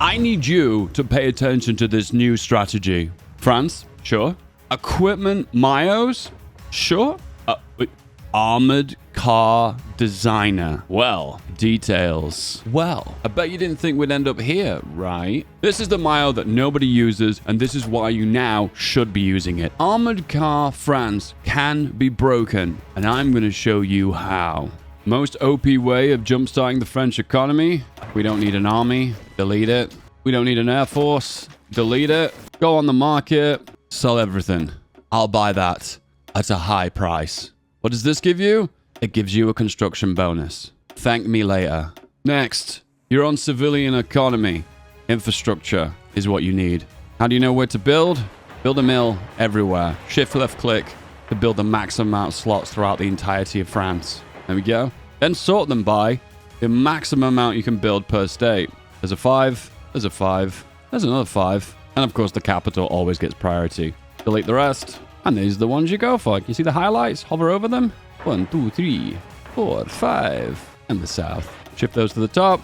I need you to pay attention to this new strategy. France? Sure. Equipment Myos? Sure. Wait. Armored car designer. Well, details. Well, I bet you didn't think we'd end up here, right? This is the Myo that nobody uses, and this is why you now should be using it. Armored car France can be broken, and I'm going to show you how. Most OP way of jumpstarting the French economy. We don't need an army. Delete it. We don't need an air force. Delete it. Go on the market. Sell everything. I'll buy that at a high price. What does this give you? It gives you a construction bonus. Thank me later. Next, your own civilian economy. Infrastructure is what you need. How do you know where to build? Build a mill everywhere. Shift left click to build the maximum amount of slots throughout the entirety of France. There we go. Then sort them by the maximum amount you can build per state. There's a 5. There's a 5. There's another 5. And of course, the capital always gets priority. Delete the rest. And these are the ones you go for. You see the highlights? Hover over them. 1, 2, 3, 4, 5. And the south. Shift those to the top.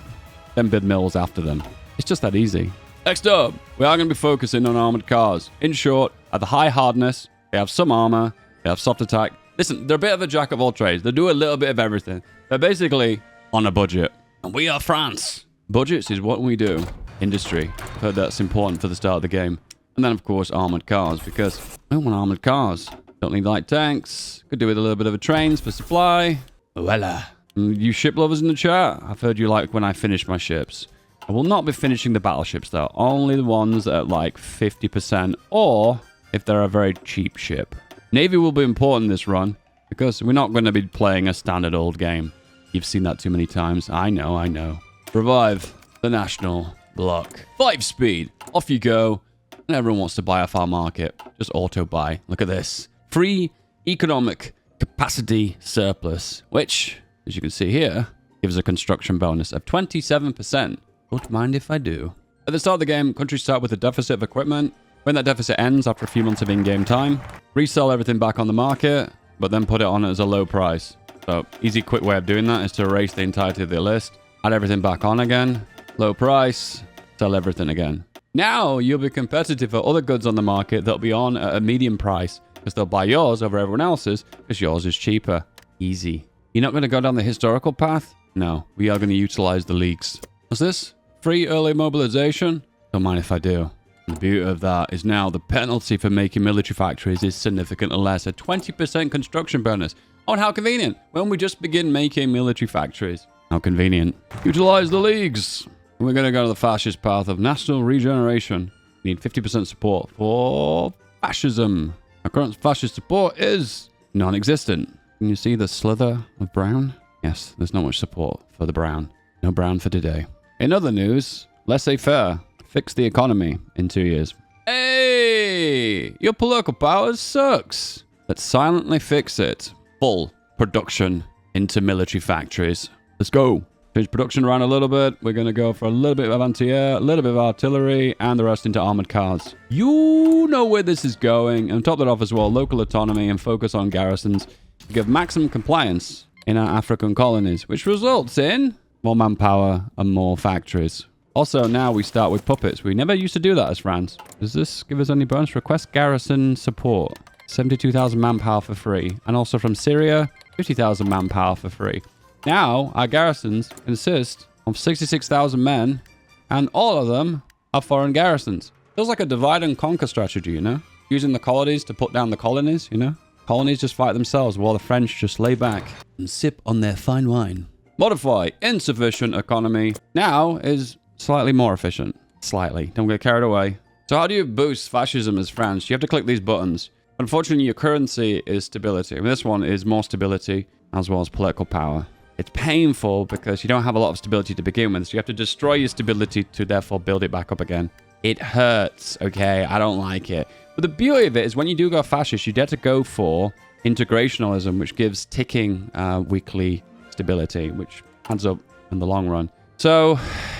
Then build mills after them. It's just that easy. Next up, we are going to be focusing on armored cars. In short, at the high hardness, they have some armor. They have soft attack. Listen, they're a bit of a jack of all trades. They do a little bit of everything. They're basically on a budget. And we are France. Budgets is what we do. Industry. I've heard that's important for the start of the game. And then, of course, armored cars, because I don't want armored cars. Don't need light tanks. Could do with a little bit of a trains for supply. Voila. You ship lovers in the chat, I've heard you like when I finish my ships. I will not be finishing the battleships, though. Only the ones that are like 50%, or if they're a very cheap ship. Navy will be important this run, because we're not going to be playing a standard old game. You've seen that too many times. I know. Revive the national block. 5 speed. Off you go. And everyone wants to buy off our market. Just auto buy. Look at this. Free economic capacity surplus, which, as you can see here, gives a construction bonus of 27%. Don't mind if I do. At the start of the game, countries start with a deficit of equipment. When that deficit ends after a few months of in-game time, resell everything back on the market, but then put it on as a low price. So, easy, quick way of doing that is to erase the entirety of the list, add everything back on again, low price, sell everything again. Now, you'll be competitive for other goods on the market that'll be on at a medium price, because they'll buy yours over everyone else's, because yours is cheaper. Easy. You're not going to go down the historical path? No, we are going to utilize the leagues. What's this? Free early mobilization? Don't mind if I do. And the beauty of that is now the penalty for making military factories is significantly less. A 20% construction bonus. Oh, and how convenient. When we just begin making military factories. How convenient. Utilize the leagues. We're going to go to the fascist path of national regeneration. We need 50% support for fascism. Our current fascist support is non-existent. Can you see the slither of brown? Yes, there's not much support for the brown. No brown for today. In other news, laissez-faire. Fix the economy in 2 years. Hey! Your political power sucks. Let's silently fix it. Full production into military factories. Let's go. Change production around a little bit. We're going to go for a little bit of anti-air, a little bit of artillery, and the rest into armored cars. You know where this is going. And top that off as well, local autonomy and focus on garrisons to give maximum compliance in our African colonies, which results in more manpower and more factories. Also, now we start with puppets. We never used to do that as France. Does this give us any bonus? Request garrison support. 72,000 manpower for free. And also from Syria, 50,000 manpower for free. Now, our garrisons consist of 66,000 men, and all of them are foreign garrisons. Feels like a divide and conquer strategy, you know? Using the colonies to put down the colonies, you know? Colonies just fight themselves while the French just lay back and sip on their fine wine. Modify insufficient economy now is slightly more efficient. Slightly. Don't get carried away. So how do you boost fascism as France? You have to click these buttons. Unfortunately, your currency is stability. I mean, this one is more stability as well as political power. It's painful because you don't have a lot of stability to begin with, so you have to destroy your stability to therefore build it back up again. It hurts, okay? I don't like it. But the beauty of it is when you do go fascist, you get to go for integrationalism, which gives ticking weekly stability, which adds up in the long run. So,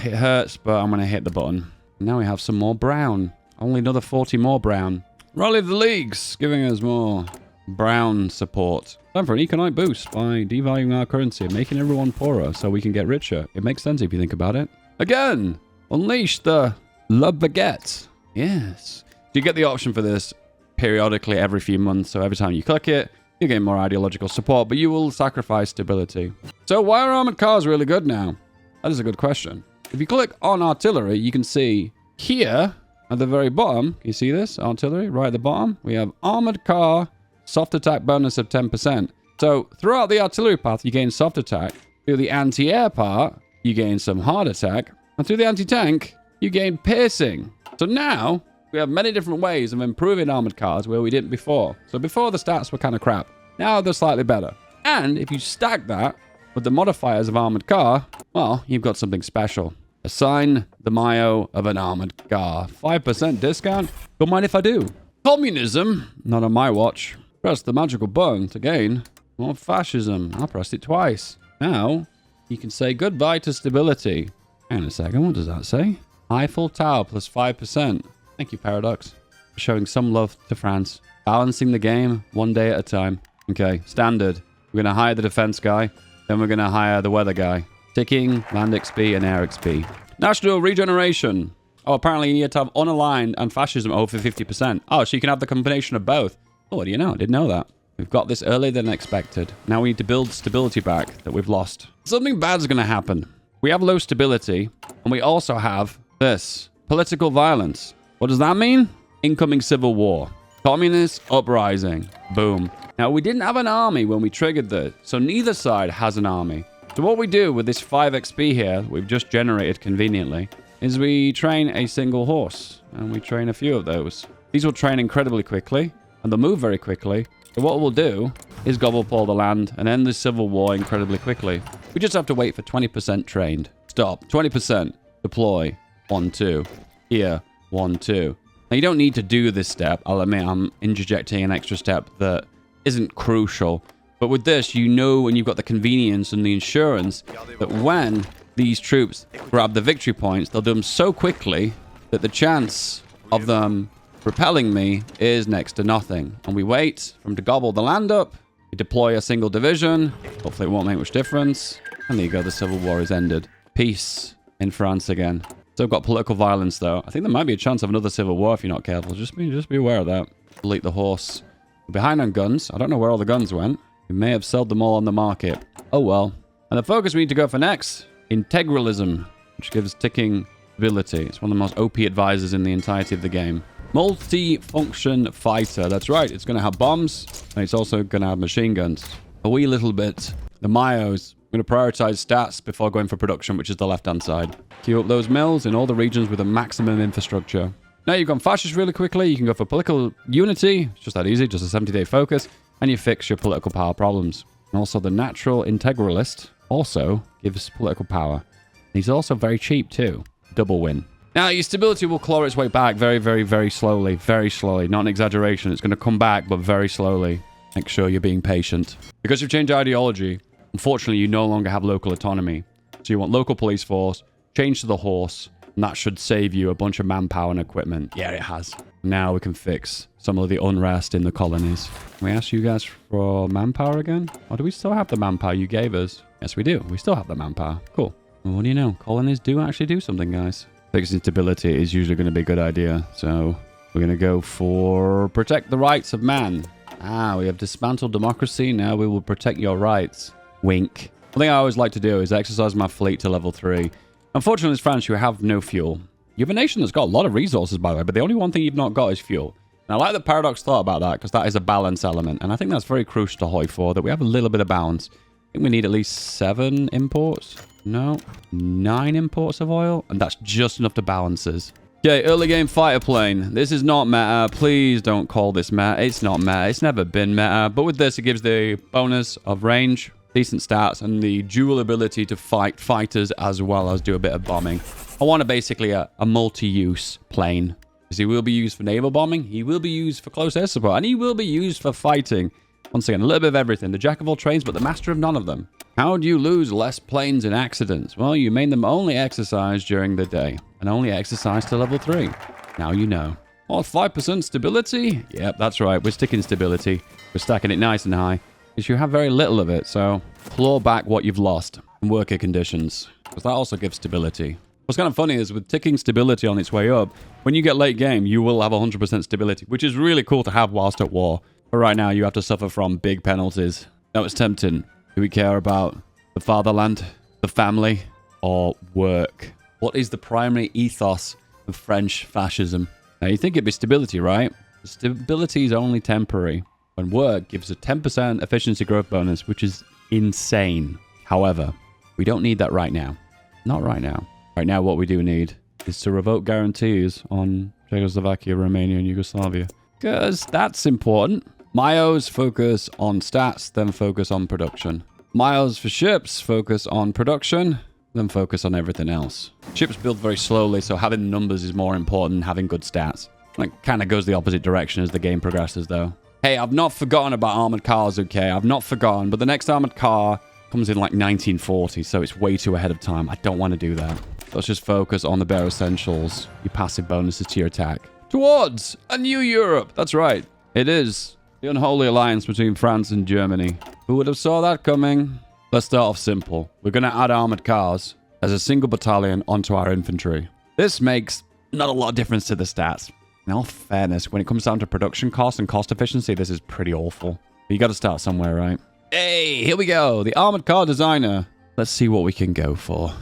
it hurts, but I'm going to hit the button. Now we have some more brown. Only another 40 more brown. Rally the leagues, giving us more brown support. Time for an economic boost by devaluing our currency and making everyone poorer so we can get richer. It makes sense if you think about it. Again, Unleash the Le Baguette. Yes. So you get the option for this periodically every few months. So every time you click it, you gain more ideological support, but you will sacrifice stability. So why are armored cars really good now? That is a good question. If you click on artillery, you can see here at the very bottom, can you see this? Artillery, right at the bottom, we have armored car, soft attack bonus of 10%. So throughout the artillery path, you gain soft attack. Through the anti-air part, you gain some hard attack. And through the anti-tank, you gain piercing. So now, we have many different ways of improving armored cars where we didn't before. So before the stats were kind of crap. Now they're slightly better. And if you stack that with the modifiers of armored car, well, you've got something special. Assign the Mayo of an armored car. 5% discount? Don't mind if I do. Communism? Not on my watch. Press the magical button to gain more fascism. I pressed it twice. Now, you can say goodbye to stability. Hang on a second, what does that say? Eiffel Tower plus 5%. Thank you, Paradox, for showing some love to France. Balancing the game one day at a time. Okay, standard. We're going to hire the defense guy. Then we're going to hire the weather guy. Ticking, land XP, and air XP. National regeneration. Oh, apparently you need to have unaligned and fascism over 50%. Oh, so you can have the combination of both. Oh, what do you know? I didn't know that. We've got this earlier than expected. Now we need to build stability back that we've lost. Something bad's going to happen. We have low stability, and we also have this. Political violence. What does that mean? Incoming civil war. Communist uprising. Boom. Now, we didn't have an army when we triggered this, so neither side has an army. So what we do with this 5 XP here, we've just generated conveniently, is we train a single horse, and we train a few of those. These will train incredibly quickly, and they'll move very quickly. So what we'll do is gobble up all the land and end the civil war incredibly quickly. We just have to wait for 20% trained. Stop. 20%. Deploy. 1, 2. Here. 1, 2. Now, you don't need to do this step. I'll admit I'm interjecting an extra step that isn't crucial. But with this, you know, and you've got the convenience and the insurance that when these troops grab the victory points, they'll do them so quickly that the chance of them repelling me is next to nothing. And we wait for them to gobble the land up. We deploy a single division. Hopefully it won't make much difference. And there you go, the civil war is ended. Peace in France again. Still got political violence though. I think there might be a chance of another civil war if you're not careful. Just be aware of that. Delete the horse. We're behind on guns. I don't know where all the guns went. We may have sold them all on the market. Oh well. And the focus we need to go for next, integralism, which gives ticking ability. It's one of the most OP advisors in the entirety of the game. Multi-function fighter. That's right. It's going to have bombs, and it's also going to have machine guns. A wee little bit. The Mayos. I'm going to prioritize stats before going for production, which is the left-hand side. Queue up those mills in all the regions with a maximum infrastructure. Now you've gone fascist really quickly. You can go for political unity. It's just that easy. Just a 70-day focus. And you fix your political power problems. And also the natural integralist also gives political power. He's also very cheap too. Double win. Now your stability will claw its way back very, very, very slowly. Very slowly. Not an exaggeration. It's going to come back, but very slowly. Make sure you're being patient. Because you've changed ideology, unfortunately, you no longer have local autonomy. So you want local police force, change to the horse, and that should save you a bunch of manpower and equipment. Yeah, it has. Now we can fix some of the unrest in the colonies. Can we ask you guys for manpower again? Or do we still have the manpower you gave us? Yes, we do. We still have the manpower. Cool. Well, what do you know? Colonies do actually do something, guys. Fixing stability is usually going to be a good idea. So we're going to go for protect the rights of man. Ah, we have dismantled democracy. Now we will protect your rights. Wink. One thing I always like to do is exercise my fleet to level 3. Unfortunately, as France, you have no fuel. You have a nation that's got a lot of resources, by the way, but the only one thing you've not got is fuel. And I like that Paradox thought about that, because that is a balance element. And I think that's very crucial to Hoi 4, that we have a little bit of balance. I think we need at least 7 imports. No, 9 imports of oil. And that's just enough to balance us. Okay, early game fighter plane. This is not meta. Please don't call this meta. It's not meta. It's never been meta. But with this, it gives the bonus of range, decent stats, and the dual ability to fight fighters as well as do a bit of bombing. I want basically a multi-use plane. Because he will be used for naval bombing, he will be used for close air support, and he will be used for fighting. Once again, a little bit of everything. The jack of all trades, but the master of none of them. How do you lose less planes in accidents? Well, you made them only exercise during the day. And only exercise to level 3. Now you know. Oh, 5% stability? Yep, that's right. We're sticking stability. We're stacking it nice and high. Because you have very little of it, so claw back what you've lost. And worker conditions. Because that also gives stability. What's kind of funny is with ticking stability on its way up, when you get late game, you will have 100% stability, which is really cool to have whilst at war. But right now, you have to suffer from big penalties. Now, it's tempting. Do we care about the fatherland, the family, or work? What is the primary ethos of French fascism? Now, you think it'd be stability, right? Stability is only temporary, when work gives a 10% efficiency growth bonus, which is insane. However, we don't need that right now. Not right now. Right now, what we do need is to revoke guarantees on Czechoslovakia, Romania, and Yugoslavia. Because that's important. Mayos focus on stats, then focus on production. Mayos for ships focus on production, then focus on everything else. Ships build very slowly, so having numbers is more important than having good stats. It kind of goes the opposite direction as the game progresses, though. Hey, I've not forgotten about armored cars, okay? I've not forgotten, but the next armored car comes in like 1940, so it's way too ahead of time. I don't want to do that. Let's just focus on the bare essentials, your passive bonuses to your attack. Towards a new Europe. That's right. It is the unholy alliance between France and Germany. Who would have saw that coming? Let's start off simple. We're going to add armored cars as a single battalion onto our infantry. This makes not a lot of difference to the stats. In all fairness, when it comes down to production cost and cost efficiency, this is pretty awful. But you got to start somewhere, right? Hey, here we go. The armored car designer. Let's see what we can go for.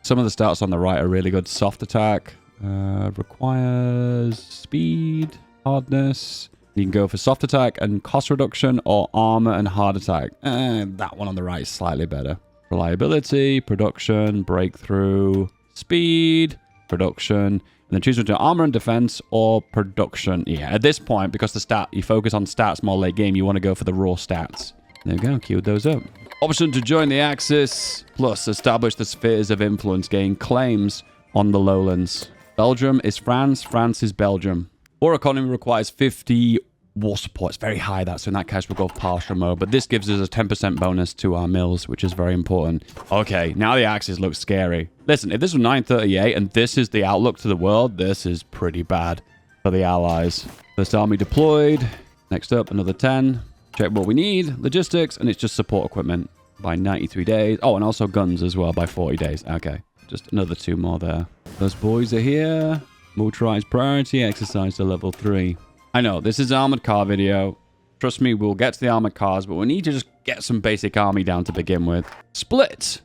Some of the stats on the right are really good. Soft attack. Requires speed, hardness. You can go for soft attack and cost reduction, or armor and hard attack. That one on the right is slightly better. Reliability, production, breakthrough, speed, production, and then choose between armor and defense or production. Yeah, at this point, because you focus on stats more late game, you want to go for the raw stats. There we go, queued those up. Option to join the Axis, plus establish the spheres of influence, gain claims on the lowlands. Belgium is France, France is Belgium. War economy requires 50 war support. It's very high, that, so in that case we'll go partial mode. But this gives us a 10% bonus to our mills, which is very important. Okay, now the Axis looks scary. Listen, if this was 938 and this is the outlook to the world, this is pretty bad for the Allies. First army deployed. Next up, another 10. Check what we need, logistics, and it's just support equipment by 93 days. Oh, and also guns as well by 40 days. Okay, just another 2 more there. Those boys are here. Motorized priority, exercise to level 3. I know, this is an armored car video. Trust me, we'll get to the armored cars, but we need to just get some basic army down to begin with. Split.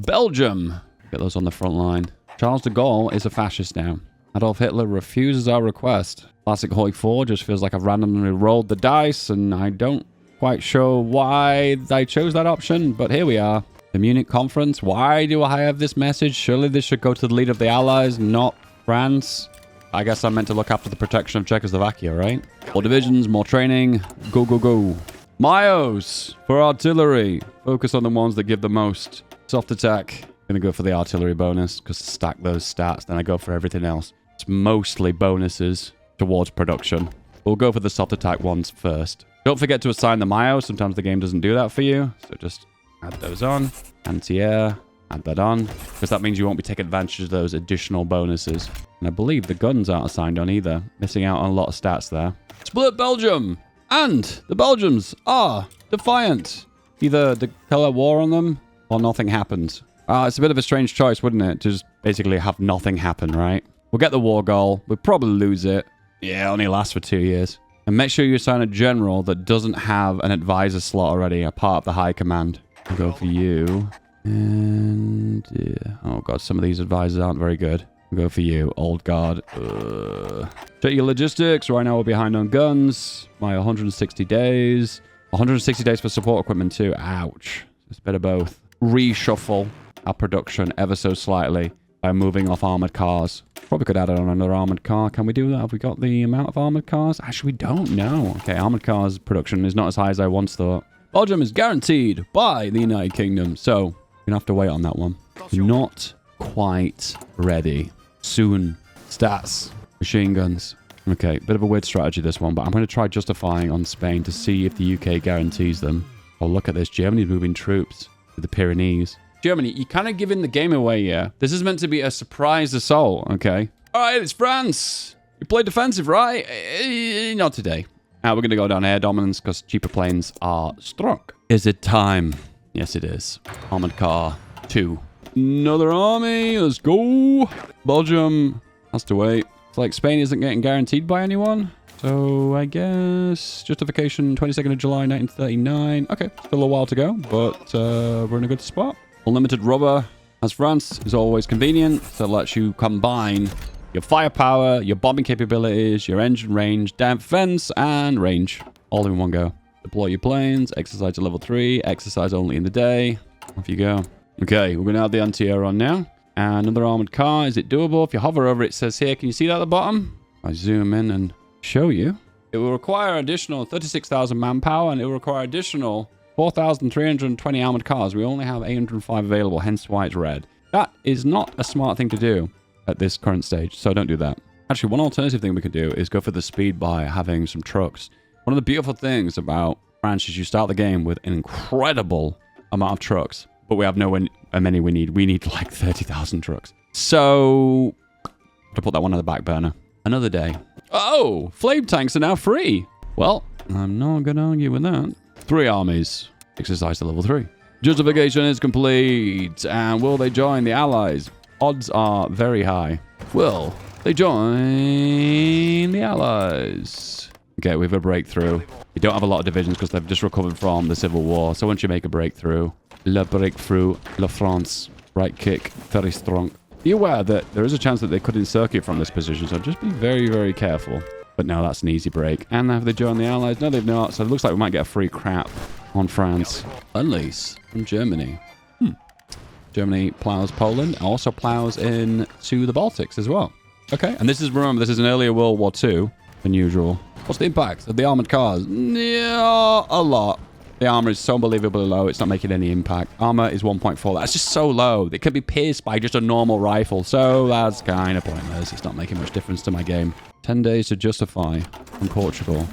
Belgium. Get those on the front line. Charles de Gaulle is a fascist now. Adolf Hitler refuses our request. Classic Hoi 4 just feels like I've randomly rolled the dice, and I don't quite sure why I chose that option, but here we are. The Munich conference. Why do I have this message? Surely this should go to the leader of the Allies, not France. I guess I'm meant to look after the protection of Czechoslovakia, right? More divisions, more training. Go, go, go. Mayos for artillery. Focus on the ones that give the most. Soft attack. Gonna go for the artillery bonus, because to stack those stats, then I go for everything else. It's mostly bonuses towards production. We'll go for the soft attack ones first. Don't forget to assign the Mayos. Sometimes the game doesn't do that for you. So just add those on. Anti-air. Add that on. Because that means you won't be taking advantage of those additional bonuses. And I believe the guns aren't assigned on either. Missing out on a lot of stats there. Split Belgium! And the Belgians are defiant. Either declare war on them or nothing happens. It's a bit of a strange choice, wouldn't it? To just basically have nothing happen, right? We'll get the war goal. We'll probably lose it. Yeah, it only lasts for 2 years. And make sure you assign a general that doesn't have an advisor slot already, a part of the high command. I'll go for you. And... oh god, some of these advisors aren't very good. I'll go for you, old guard. Check your logistics. Right now we're behind on guns. My 160 days. 160 days for support equipment too. Ouch. It's a bit of both. Reshuffle our production ever so slightly by moving off armored cars. Probably could add on another armored car. Can we do that? Have we got the amount of armored cars? Actually, we don't know. Okay, armored cars production is not as high as I once thought. Belgium is guaranteed by the United Kingdom. So, we're going to have to wait on that one. Not quite ready. Soon. Stats. Machine guns. Okay, bit of a weird strategy this one, but I'm going to try justifying on Spain to see if the UK guarantees them. Oh, look at this. Germany's moving troops to the Pyrenees. Germany, you're kind of giving the game away, yeah? This is meant to be a surprise assault, okay? All right, it's France. You play defensive, right? Not today. We're going to go down air dominance because cheaper planes are strong. Is it time? Yes, it is. Armored car 2. Another army. Let's go. Belgium has to wait. It's like Spain isn't getting guaranteed by anyone. So I guess justification 22nd of July 1939. Okay, still a while to go, but we're in a good spot. Unlimited rubber, as France, is always convenient. So it lets you combine your firepower, your bombing capabilities, your engine range, defense, and range. All in one go. Deploy your planes, exercise at level 3, exercise only in the day. Off you go. Okay, we're going to add the anti-air on now. And another armored car. Is it doable? If you hover over it, it says here, can you see that at the bottom? I zoom in and show you. It will require additional 36,000 manpower, and it will require additional 4,320 armored cars. We only have 805 available, hence why it's red. That is not a smart thing to do at this current stage, so don't do that. Actually, one alternative thing we could do is go for the speed by having some trucks. One of the beautiful things about France is you start the game with an incredible amount of trucks, but we have nowhere many we need. We need like 30,000 trucks. So, to put that one on the back burner. Another day. Oh, flame tanks are now free. Well, I'm not going to argue with that. 3 armies. Exercise to level 3. Justification is complete. And will they join the Allies? Odds are very high. Will they join the Allies? Okay, we have a breakthrough. We don't have a lot of divisions because they've just recovered from the Civil War. So once you make a breakthrough, le breakthrough, la France, right kick, very strong. Be aware that there is a chance that they could encircle from this position, so just be very, very careful. But no, that's an easy break. And have they joined the Allies? No, they've not. So it looks like we might get a free crap on France. Unleash from Germany. Germany plows Poland, also plows into the Baltics as well. Okay, and this is, remember, this is an earlier World War II than usual. What's the impact of the armored cars? Yeah, a lot. The armor is so unbelievably low, it's not making any impact. Armor is 1.4. That's just so low. It can be pierced by just a normal rifle. So that's kind of pointless. It's not making much difference to my game. 10 days to justify from Portugal.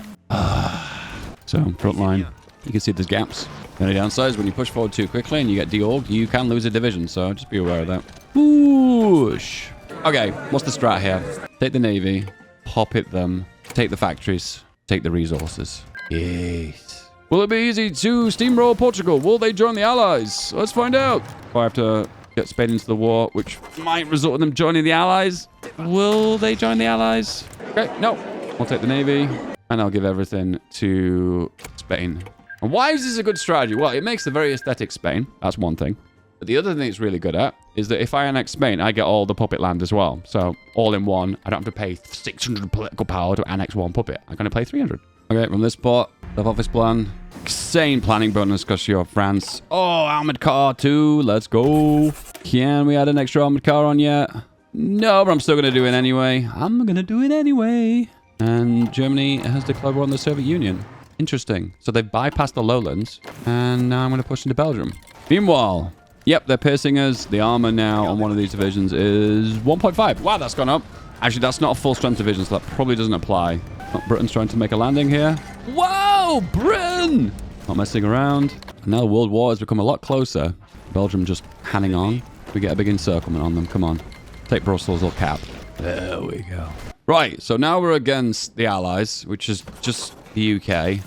So, front line. You can see there's gaps. The only downside is when you push forward too quickly and you get deorged, you can lose a division. So just be aware of that. Whoosh. Okay, what's the strat here? Take the navy, pop it them, take the factories, take the resources. Yes. Will it be easy to steamroll Portugal? Will they join the Allies? Let's find out. I have to get Spain into the war, which might result in them joining the Allies. Will they join the Allies? Okay, no. I'll take the navy, and I'll give everything to Spain. And why is this a good strategy? Well, it makes a very aesthetic Spain. That's one thing. But the other thing it's really good at is that if I annex Spain, I get all the puppet land as well. So all in one, I don't have to pay 600 political power to annex one puppet. I'm going to pay 300. Okay, from this spot, the office plan. Insane planning bonus because you're France. Oh, armored car too. Let's go. Can we add an extra armored car on yet? No, but I'm still going to do it anyway. I'm going to do it anyway. And Germany has declared war on the Soviet Union. Interesting. So they've bypassed the lowlands. And now I'm going to push into Belgium. Meanwhile, yep, they're piercing us. The armor now on one of these divisions is 1.5. Wow, that's gone up. Actually, that's not a full strength division, so that probably doesn't apply. Oh, Britain's trying to make a landing here. Whoa, Britain! Not messing around. Now the World War has become a lot closer. Belgium just hanging on. We get a big encirclement on them. Come on. Take Brussels or Cap. There we go. Right, so now we're against the Allies, which is just the UK.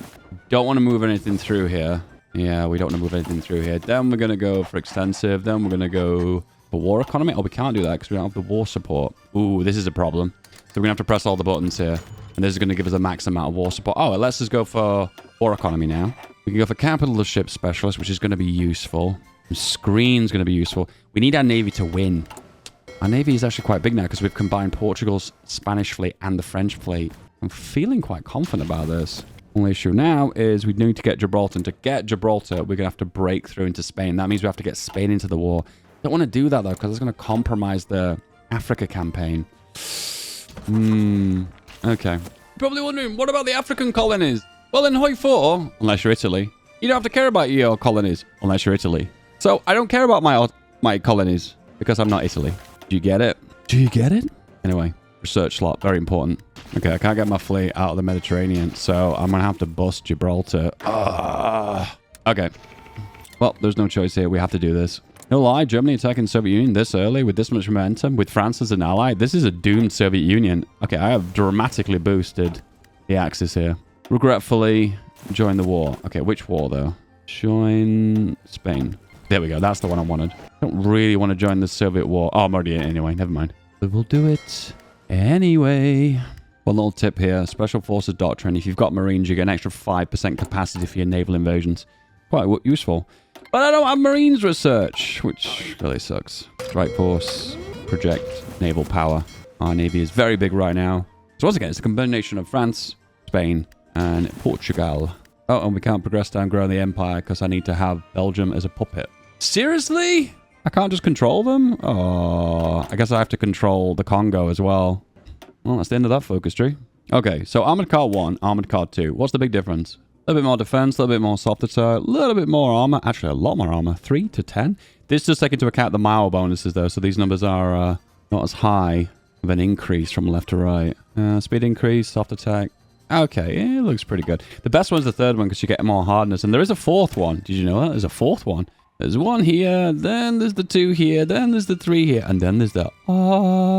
Don't want to move anything through here. Yeah, we don't want to move anything through here. Then we're going to go for extensive. Then we're going to go for war economy. Oh, we can't do that because we don't have the war support. Ooh, this is a problem. So we're going to have to press all the buttons here. And this is going to give us a max amount of war support. Oh, it lets us go for war economy now. We can go for capital of ship specialist, which is going to be useful. Screen's going to be useful. We need our navy to win. Our navy is actually quite big now because we've combined Portugal's Spanish fleet and the French fleet. I'm feeling quite confident about this. Only issue now is we need to get Gibraltar. And to get Gibraltar, we're going to have to break through into Spain. That means we have to get Spain into the war. Don't want to do that, though, because it's going to compromise the Africa campaign. Okay. Probably wondering, what about the African colonies? Well, in Hoi 4, unless you're Italy, you don't have to care about your colonies, unless you're Italy. So I don't care about my colonies, because I'm not Italy. Do you get it? Do you get it? Anyway, research slot, very important. Okay, I can't get my fleet out of the Mediterranean, so I'm going to have to bust Gibraltar. Okay. Well, there's no choice here. We have to do this. No lie, Germany attacking Soviet Union this early with this much momentum, with France as an ally. This is a doomed Soviet Union. Okay, I have dramatically boosted the axis here. Regretfully, join the war. Okay, which war, though? Join Spain. There we go. That's the one I wanted. I don't really want to join the Soviet war. Oh, I'm already in it anyway. Never mind. But we'll do it anyway. One little tip here. Special Forces Doctrine. If you've got Marines, you get an extra 5% capacity for your naval invasions. Quite useful. But I don't have Marines research, which really sucks. Strike Force, project, naval power. Our Navy is very big right now. So once again, it's a combination of France, Spain, and Portugal. Oh, and we can't progress down growing the empire because I need to have Belgium as a puppet. Seriously? I can't just control them? Oh, I guess I have to control the Congo as well. Well, that's the end of that focus tree. Okay, so Armored Car 1, Armored Car 2. What's the big difference? A little bit more defense, a little bit more soft attack, a little bit more armor. Actually, a lot more armor. 3 to 10. This does take into account the mile bonuses, though, so these numbers are not as high of an increase from left to right. Speed increase, soft attack. Okay, it looks pretty good. The best one's the third one because you get more hardness. And there is a fourth one. Did you know that? There's a fourth one. There's one here, then there's the 2 here, then there's the 3 here, and then there's the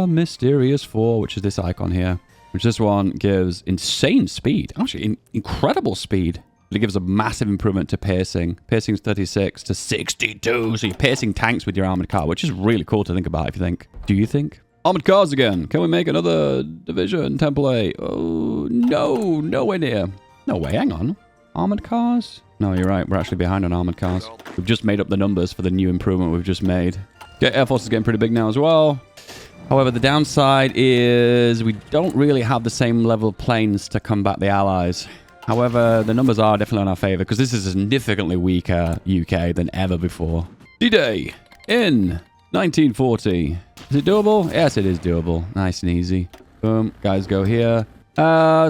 mysterious 4, which is this icon here. Which this one gives insane speed. Actually, incredible speed. But it gives a massive improvement to piercing. Piercing's 36 to 62. So you're piercing tanks with your armored car, which is really cool to think about if you think. Do you think? Armored cars again. Can we make another division template? Oh, no. Nowhere near. No way. Hang on. Armored cars? No, you're right. We're actually behind on armored cars. We've just made up the numbers for the new improvement we've just made. Okay, Air Force is getting pretty big now as well. However, the downside is we don't really have the same level of planes to combat the Allies. However, the numbers are definitely in our favor because this is a significantly weaker UK than ever before. D-Day in 1940. Is it doable? Yes, it is doable. Nice and easy. Boom. Guys go here.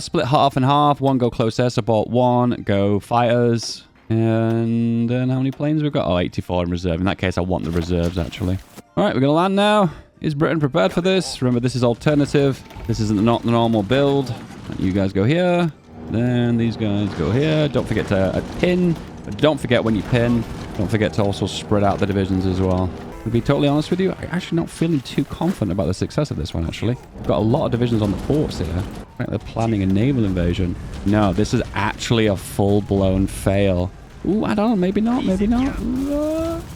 Split half and half. One go close air support. One go fighters. And then how many planes we've got? Oh, 84 in reserve. In that case, I want the reserves, actually. All right, we're going to land now. Is Britain prepared for this? Remember, this is alternative. This isn't not the normal build. You guys go here. Then these guys go here. Don't forget to pin. But don't forget when you pin, don't forget to also spread out the divisions as well. To be totally honest with you, I'm actually not feeling too confident about the success of this one, actually. We've got a lot of divisions on the ports here. Right, they're planning a naval invasion. No, this is actually a full-blown fail. Ooh, I don't know. Maybe not. Maybe not.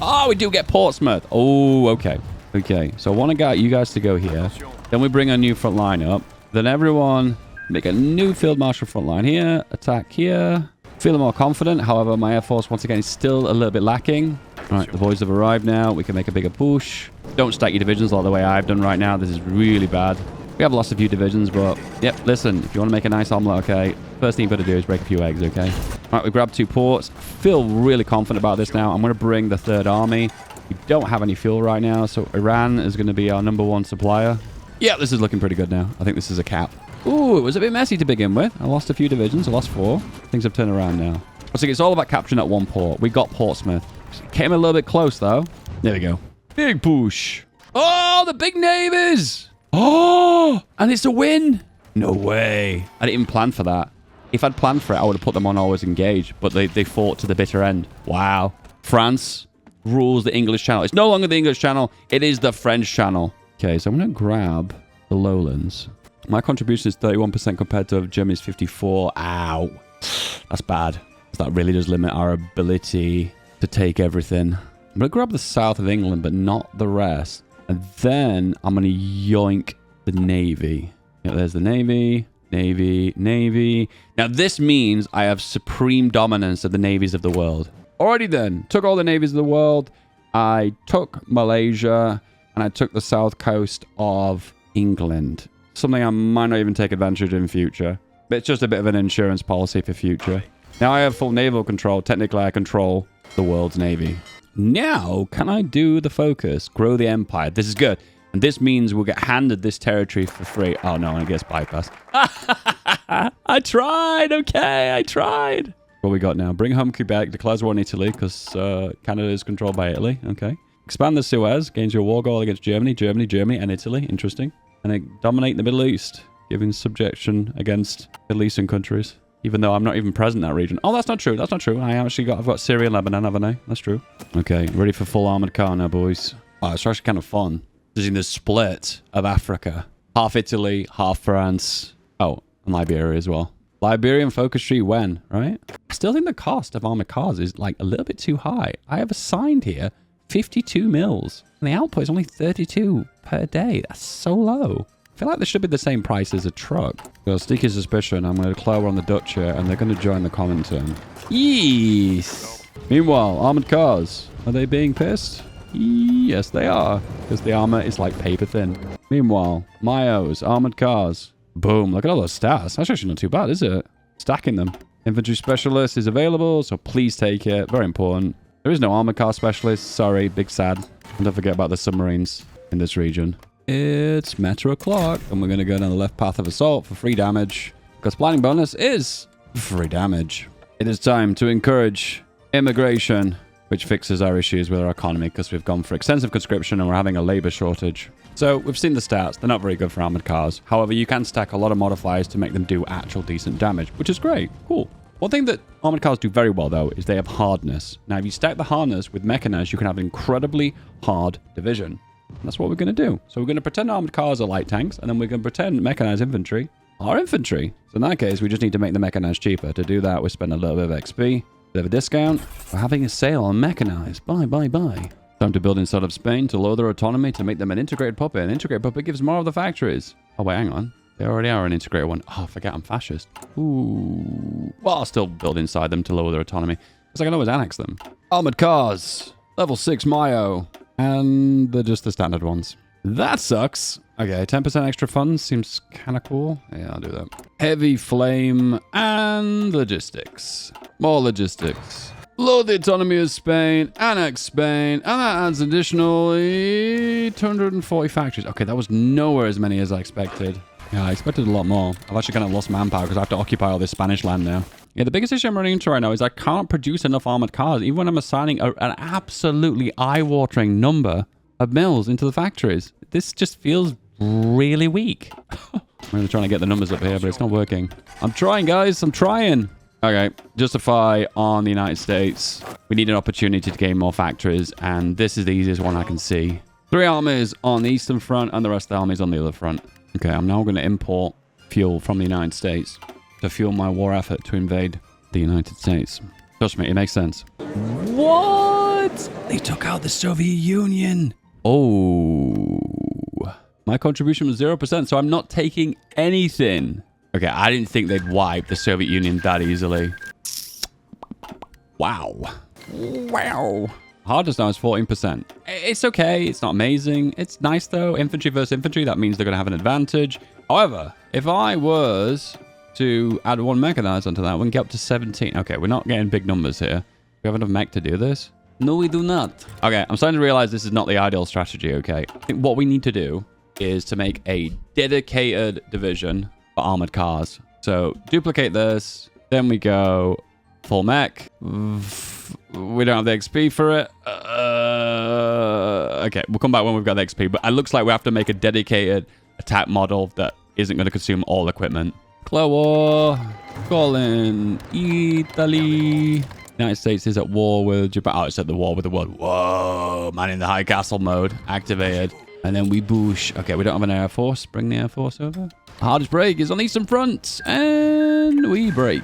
Oh, we do get Portsmouth. Oh, okay. Okay, so I want you guys to go here. Then we bring a new front line up. Then everyone make a new field marshal front line here. Attack here. Feeling more confident. However, my Air Force, once again, is still a little bit lacking. All right, the boys have arrived now. We can make a bigger push. Don't stack your divisions like the way I've done right now. This is really bad. We have lost a few divisions, but yep, listen, if you want to make a nice omelette, okay, first thing you've got to do is break a few eggs, okay? All right, we grabbed 2 ports. Feel really confident about this now. I'm going to bring the 3rd Army. We don't have any fuel right now, so Iran is going to be our #1 supplier. Yeah, this is looking pretty good now. I think this is a cap. Ooh, it was a bit messy to begin with. I lost a few divisions. I lost 4. Things have turned around now. So it's all about capturing that one port. We got Portsmouth. Came a little bit close, though. There we go. Big push. Oh, the big navies. Oh, and it's a win. No way. I didn't even plan for that. If I'd planned for it, I would have put them on always engaged, but they fought to the bitter end. Wow. France rules the English Channel. It's no longer the English Channel. It is the French Channel. Okay, so I'm going to grab the lowlands. My contribution is 31% compared to Germany's 54%. Ow. That's bad. That really does limit our ability to take everything. I'm going to grab the south of England, but not the rest. And then I'm going to yoink the Navy. Yeah, there's the Navy. Navy. Now, this means I have supreme dominance of the navies of the world. Alrighty then. Took all the navies of the world. I took Malaysia. And I took the south coast of England. Something I might not even take advantage of in future. But it's just a bit of an insurance policy for future. Now I have full naval control. Technically, I control the world's navy. Now, can I do the focus? Grow the empire. This is good. And this means we'll get handed this territory for free. Oh, no, I guess bypass. I tried. Okay, I tried. What we got now? Bring home Quebec. Declares war on Italy because Canada is controlled by Italy. Okay. Expand the Suez. Gains your war goal against Germany, and Italy. Interesting. And then dominate the Middle East. Giving subjection against Middle Eastern countries. Even though I'm not even present in that region. Oh, that's not true. That's not true. I've got Syria and Lebanon, haven't I? That's true. Okay, ready for full armored car now, boys. Oh, it's actually kind of fun. Seeing the split of Africa. Half Italy, half France. Oh, and Liberia as well. Liberian focus tree when, right? I still think the cost of armored cars is like a little bit too high. I have assigned here 52 mils, and the output is only 32 per day. That's so low. I feel like this should be the same price as a truck. So, sneaky suspicion, I'm going to declare on the Dutch here, and they're going to join the common term. Yes! Meanwhile, armored cars. Are they being pissed? Yes, they are. Because the armor is like paper thin. Meanwhile, Myos, armored cars. Boom, look at all those stats. That's actually not too bad, is it? Stacking them. Infantry specialist is available, so please take it. Very important. There is no armored car specialist. Sorry, big sad. And don't forget about the submarines in this region. It's Metro o'clock, and we're going to go down the left path of assault for free damage. Because planning bonus is free damage. It is time to encourage immigration, which fixes our issues with our economy because we've gone for extensive conscription and we're having a labor shortage. So we've seen the stats. They're not very good for armored cars. However, you can stack a lot of modifiers to make them do actual decent damage, which is great. Cool. One thing that armored cars do very well, though, is they have hardness. Now, if you stack the hardness with mechanized, you can have an incredibly hard division. And that's what we're going to do. So we're going to pretend armored cars are light tanks, and then we're going to pretend mechanized infantry are infantry. So in that case, we just need to make the mechanized cheaper. To do that, we spend a little bit of XP, bit of a discount. We're having a sale on mechanized. Buy. Time to build inside of Spain to lower their autonomy to make them an integrated puppet. An integrated puppet gives more of the factories. Oh, wait, hang on. They already are an integrated one. Oh, I forget I'm fascist. Ooh. Well, I'll still build inside them to lower their autonomy. Because I can always annex them. Armored cars. Level 6 Mayo. And they're just the standard ones. That sucks. Okay, 10% extra funds seems kind of cool. Yeah, I'll do that. Heavy flame and logistics. More logistics. Lower the autonomy of Spain, annex Spain, and that adds additionally 240 factories. Okay, that was nowhere as many as I expected. Yeah, I expected a lot more. I've actually kind of lost manpower because I have to occupy all this Spanish land now. Yeah, the biggest issue I'm running into right now is I can't produce enough armored cars, even when I'm assigning an absolutely eye-watering number of mills into the factories. This just feels really weak. I'm really trying to get the numbers up here, but it's not working. I'm trying, guys. I'm trying. Okay, justify on the United States. We need an opportunity to gain more factories, and this is the easiest one I can see. 3 armies on the eastern front, and the rest of the armies on the other front. Okay, I'm now going to import fuel from the United States to fuel my war effort to invade the United States. Trust me, it makes sense. What? They took out the Soviet Union. Oh. My contribution was 0%, so I'm not taking anything. Okay, I didn't think they'd wipe the Soviet Union that easily. Wow. Hardest now is 14%. It's okay. It's not amazing. It's nice, though. Infantry versus infantry, that means they're going to have an advantage. However, if I was to add 1 mechanized onto that, we can get up to 17. Okay, we're not getting big numbers here. We have enough mech to do this? No, we do not. Okay, I'm starting to realize this is not the ideal strategy, okay? I think what we need to do is to make a dedicated division for armored cars. So duplicate this, then we go full mech. We don't have the XP for it. Okay, we'll come back when we've got the XP, but it looks like we have to make a dedicated attack model that isn't going to consume all equipment. Close war, calling Italy. United States is at war with Japan. Oh, it's at the war with the world. Whoa, man in the high castle mode activated. And then we boosh. Okay, we don't have an air force. Bring the air force over. Hardest break is on the eastern front. And we break.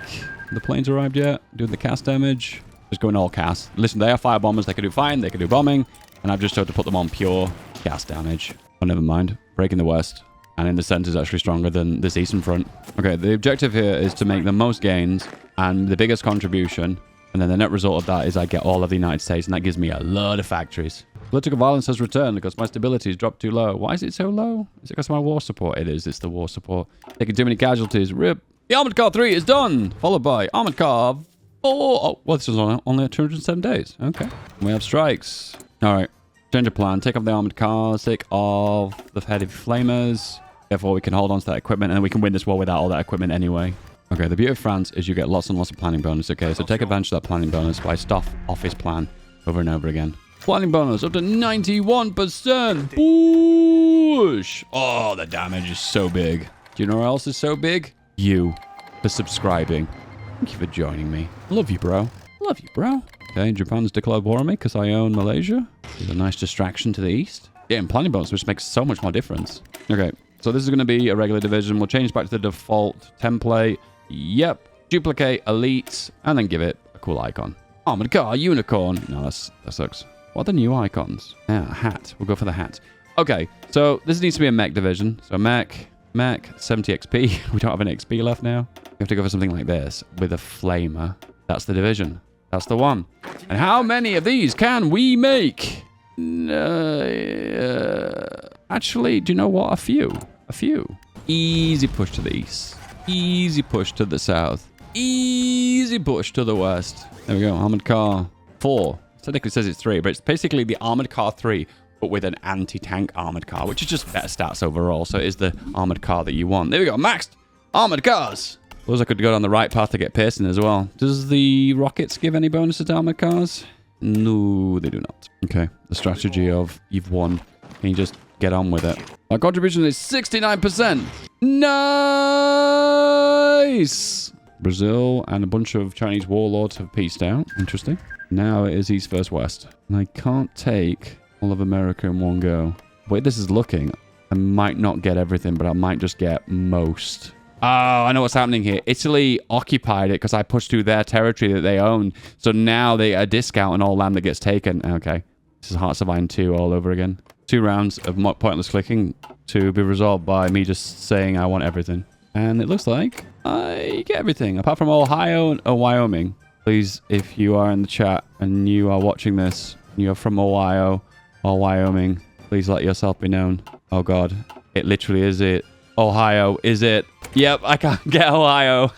The planes arrived yet? Doing the cast damage. Just going all cast. Listen, they are fire bombers. They can do fine. They can do bombing. And I've just tried to put them on pure cast damage. Oh, never mind. Breaking the west. And in the center is actually stronger than this eastern front. Okay, the objective here is to make the most gains and the biggest contribution. And then the net result of that is I get all of the United States. And that gives me a lot of factories. Political violence has returned because my stability has dropped too low. Why is it so low? Is it because of my war support? It is. It's the war support. Taking too many casualties. RIP. The Armored Car 3 is done. Followed by Armored Car 4. Oh, well, this is only 207 days. Okay. We have strikes. All right. Change of plan. Take off the Armored Cars. Take off the heavy flamers. Therefore, we can hold on to that equipment. And then we can win this war without all that equipment anyway. Okay. The beauty of France is you get lots and lots of planning bonus. Okay. So take advantage of that planning bonus by stuff off his plan over and over again. Planning bonus up to 91%. Boosh. Oh, the damage is so big. Do you know where else is so big? You. For subscribing. Thank you for joining me. Love you, bro. Love you, bro. Okay, Japan's declared war on me because I own Malaysia. There's a nice distraction to the east. Yeah, and planning bonus, which makes so much more difference. Okay, so this is going to be a regular division. We'll change back to the default template. Yep. duplicate, elite, and then give it a cool icon. Armored car, unicorn. No, that sucks. What are the new icons? Yeah, hat. We'll go for the hat. Okay, so this needs to be a mech division. So mech, 70 XP. We don't have any XP left now. We have to go for something like this with a flamer. That's the division. That's the one. And how many of these can we make? Actually, do you know what? A few. Easy push to the east. Easy push to the south. Easy push to the west. There we go. Armored car 4. Technically it says it's 3, but it's basically the armored car 3, but with an anti-tank armored car, which is just better stats overall. So it is the armored car that you want. There we go. Maxed armored cars. Those I could go down the right path to get piercing as well. Does the rockets give any bonuses to armored cars? No, they do not. Okay. The strategy of you've won. Can you just get on with it? Our contribution is 69%. Nice! Brazil and a bunch of Chinese warlords have peaced out. Interesting. Now it is East versus West. And I can't take all of America in one go. The way this is looking, I might not get everything, but I might just get most. Oh, I know what's happening here. Italy occupied it because I pushed through their territory that they own. So now they get a discount on all land that gets taken. Okay. This is Hearts of Iron 2 all over again. 2 rounds of pointless clicking to be resolved by me just saying I want everything. And it looks like I get everything, apart from Ohio and Wyoming. Please, if you are in the chat and you are watching this, you're from Ohio or Wyoming, please let yourself be known. Oh God, it literally is it. Ohio, is it? Yep, I can't get Ohio.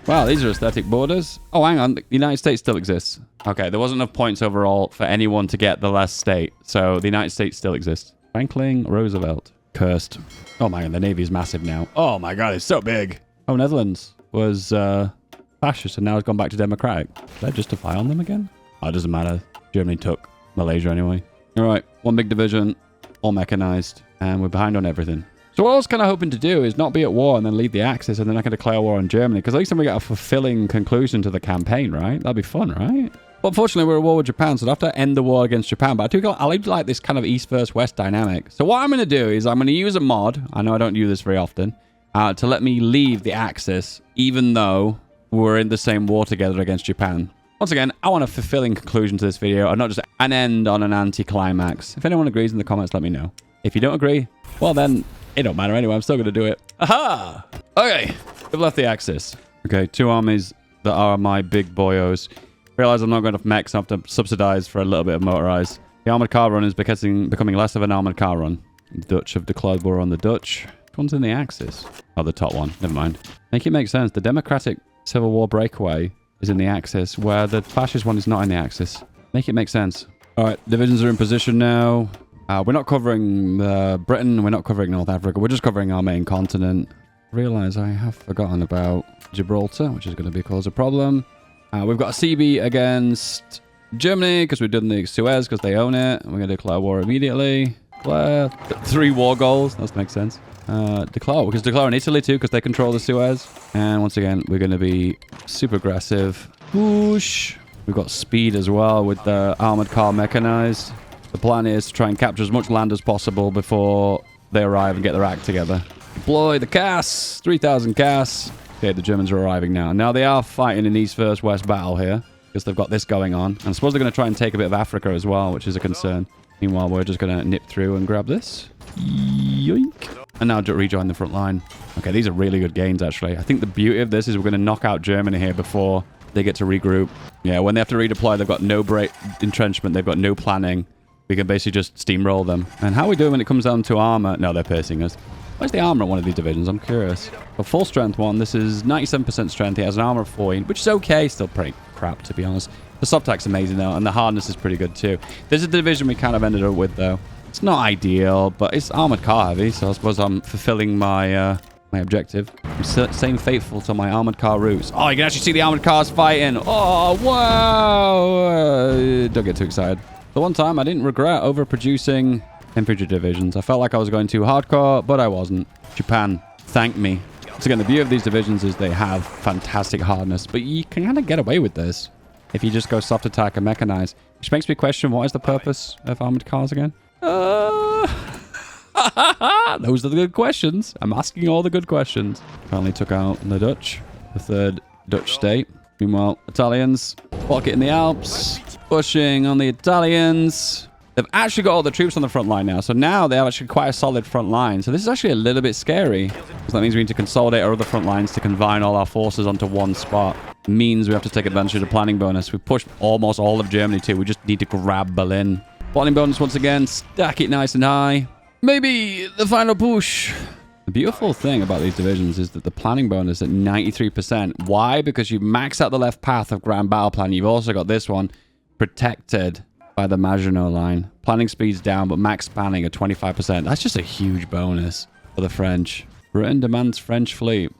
Wow, these are aesthetic borders. Oh, hang on, the United States still exists. Okay, there wasn't enough points overall for anyone to get the last state, so the United States still exists. Franklin Roosevelt. Cursed. Oh my God, the Navy is massive now. Oh my God, it's so big. Oh, Netherlands was fascist and now it's gone back to democratic. Did I justify on them again? Oh, it doesn't matter. Germany took Malaysia anyway. All right, one big division, all mechanized, and we're behind on everything. So what I was kind of hoping to do is not be at war and then leave the Axis and then I can declare war on Germany, because at least then we get a fulfilling conclusion to the campaign, right? That'd be fun, right? But unfortunately, we're at war with Japan, so I'd have to end the war against Japan. But I like this kind of East versus West dynamic. So what I'm going to do is I'm going to use a mod. I know I don't do this very often. To let me leave the Axis, even though we're in the same war together against Japan. Once again, I want a fulfilling conclusion to this video, and not just an end on an anti-climax. If anyone agrees in the comments, let me know. If you don't agree, well then, it don't matter anyway. I'm still going to do it. Aha! Okay, we've left the Axis. Okay, 2 armies that are my big boyos. Realize I'm not going enough mechs, so I have to subsidize for a little bit of motorized. The armored car run is becoming less of an armored car run. The Dutch have declared war on the Dutch. Which one's in the Axis? Oh, the top one. Never mind. Make it make sense. The Democratic Civil War breakaway is in the Axis, where the fascist one is not in the Axis. Make it make sense. All right, divisions are in position now. We're not covering Britain. We're not covering North Africa. We're just covering our main continent. Realize I have forgotten about Gibraltar, which is going to cause a problem. We've got a CB against Germany because we've done the Suez because they own it. And we're going to declare war immediately. Declare 3 war goals. That makes sense. Declare in Italy too because they control the Suez. And once again, we're going to be super aggressive. Whoosh. We've got speed as well with the armored car mechanized. The plan is to try and capture as much land as possible before they arrive and get their act together. Deploy the CAS. 3,000 CAS. Okay, the Germans are arriving now. Now they are fighting an East versus West battle here because they've got this going on. And I suppose they're going to try and take a bit of Africa as well, which is a concern. Meanwhile, we're just going to nip through and grab this. Yoink. And now rejoin the front line. Okay, these are really good gains, actually. I think the beauty of this is we're going to knock out Germany here before they get to regroup. Yeah, when they have to redeploy, they've got no entrenchment. They've got no planning. We can basically just steamroll them. And how are we doing when it comes down to armor? No, they're piercing us. Where's the armor on one of these divisions? I'm curious. A full strength one. This is 97% strength. It has an armor of 14, which is okay. Still pretty crap, to be honest. The soft attack's amazing, though, and the hardness is pretty good, too. This is the division we kind of ended up with, though. It's not ideal, but it's armored car heavy, so I suppose I'm fulfilling my my objective. I'm staying faithful to my armored car roots. Oh, you can actually see the armored cars fighting. Oh, wow. Don't get too excited. The one time I didn't regret overproducing infantry divisions. I felt like I was going too hardcore, but I wasn't. Japan, thank me. So again, the beauty of these divisions is they have fantastic hardness, but you can kind of get away with this if you just go soft attack and mechanize, which makes me question what is the purpose of armored cars again? Those are the good questions. I'm asking all the good questions. Finally took out the Dutch. the third Dutch state. Meanwhile, Italians, pocket in the Alps, pushing on the Italians. They've actually got all the troops on the front line now. So now they have actually quite a solid front line. So this is actually a little bit scary. So that means we need to consolidate our other front lines to combine all our forces onto one spot. It means we have to take advantage of the planning bonus. We've pushed almost all of Germany too. We just need to grab Berlin. Planning bonus once again. Stack it nice and high. Maybe the final push. The beautiful thing about these divisions is that the planning bonus at 93%. Why? Because you max out the left path of Grand Battle Plan. You've also got this one protected by the Maginot Line. Planning speed's down, but max spanning at 25%. That's just a huge bonus for the French. Britain demands French fleet.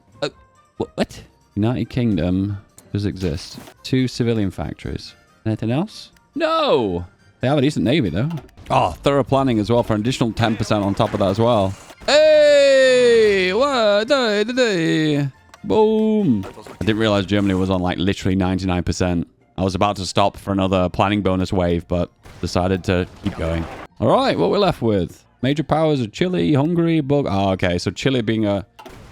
What? United Kingdom does exist. 2 civilian factories. Anything else? No! They have a decent navy, though. Oh, thorough planning as well for an additional 10% on top of that as well. Hey! What? Boom! I didn't realize Germany was on like literally 99%. I was about to stop for another planning bonus wave, but decided to keep going. All right, what we're left with. Major powers are Chile, Hungary, Bulgaria. Oh, okay, so Chile being a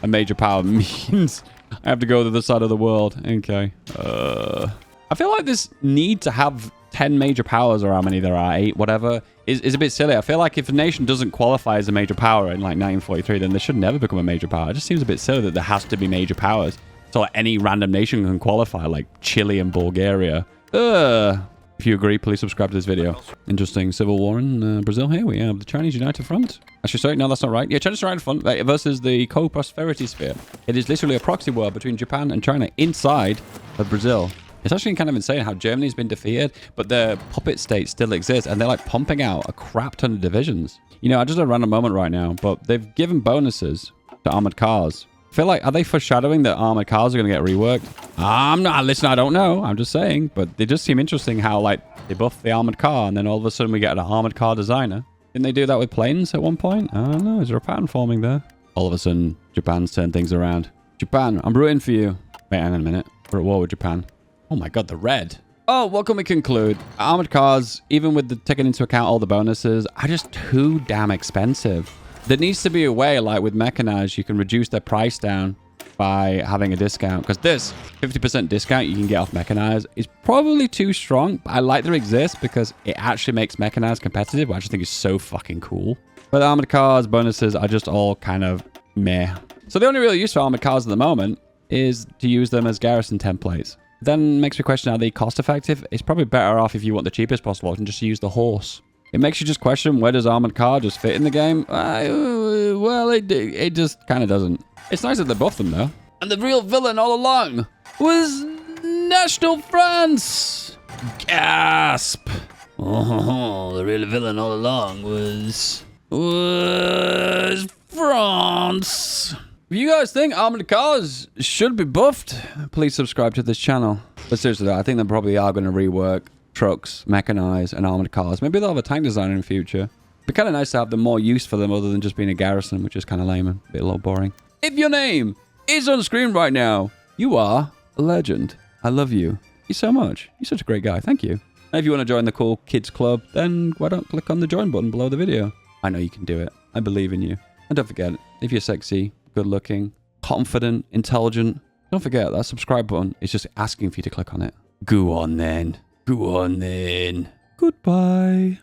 major power means I have to go to the other side of the world. Okay. I feel like this need to have 10 major powers, or how many there are, 8, whatever, is a bit silly. I feel like if a nation doesn't qualify as a major power in like 1943, then they should never become a major power. It just seems a bit silly that there has to be major powers. So like any random nation can qualify, like Chile and Bulgaria. If you agree, please subscribe to this video. Interesting civil war in Brazil here. We have the Chinese United Front. Actually, sorry, no, that's not right. Yeah, Chinese United Front versus the co-prosperity sphere. It is literally a proxy war between Japan and China inside of Brazil. It's actually kind of insane how Germany's been defeated, but the puppet state still exists, and they're like pumping out a crap ton of divisions. You know, I just had a random moment right now, but they've given bonuses to armored cars. I feel like, are they foreshadowing that armored cars are going to get reworked? Listen, I don't know. I'm just saying, but they just seem interesting how, like, they buff the armored car, and then all of a sudden we get an armored car designer. Didn't they do that with planes at one point? I don't know. Is there a pattern forming there? All of a sudden, Japan's turned things around. Japan, I'm rooting for you. Wait, hang on a minute. We're at war with Japan. Oh my god, the red. Oh, what can we conclude? Armored cars, even with the taking into account all the bonuses, are just too damn expensive. There needs to be a way, like with mechanized, you can reduce their price down by having a discount. Because this 50% discount you can get off mechanized is probably too strong. But I like that it exists because it actually makes mechanized competitive, which I just think is so fucking cool. But the armored cars bonuses are just all kind of meh. So the only real use for armored cars at the moment is to use them as garrison templates. Then makes me question, are they cost effective? It's probably better off if you want the cheapest possible option, just use the horse. It makes you just question, where does armored car just fit in the game? Well, it just kind of doesn't. It's nice that they buff them, though. And the real villain all along was National France. Gasp. Oh, the real villain all along was France. If you guys think armored cars should be buffed, please subscribe to this channel. But seriously, though, I think they probably are going to rework trucks, mechanized, and armored cars. Maybe they'll have a tank design in the future. It'd be kind of nice to have them more use for them other than just being a garrison, which is kind of lame and a little boring. If your name is on screen right now, you are a legend. I love you. Thank you so much. You're such a great guy. Thank you. And if you want to join the cool kids club, then why don't click on the join button below the video? I know you can do it. I believe in you. And don't forget, if you're sexy, good looking, confident, intelligent, don't forget that subscribe button is just asking for you to click on it. Go on then. Go on then. Goodbye.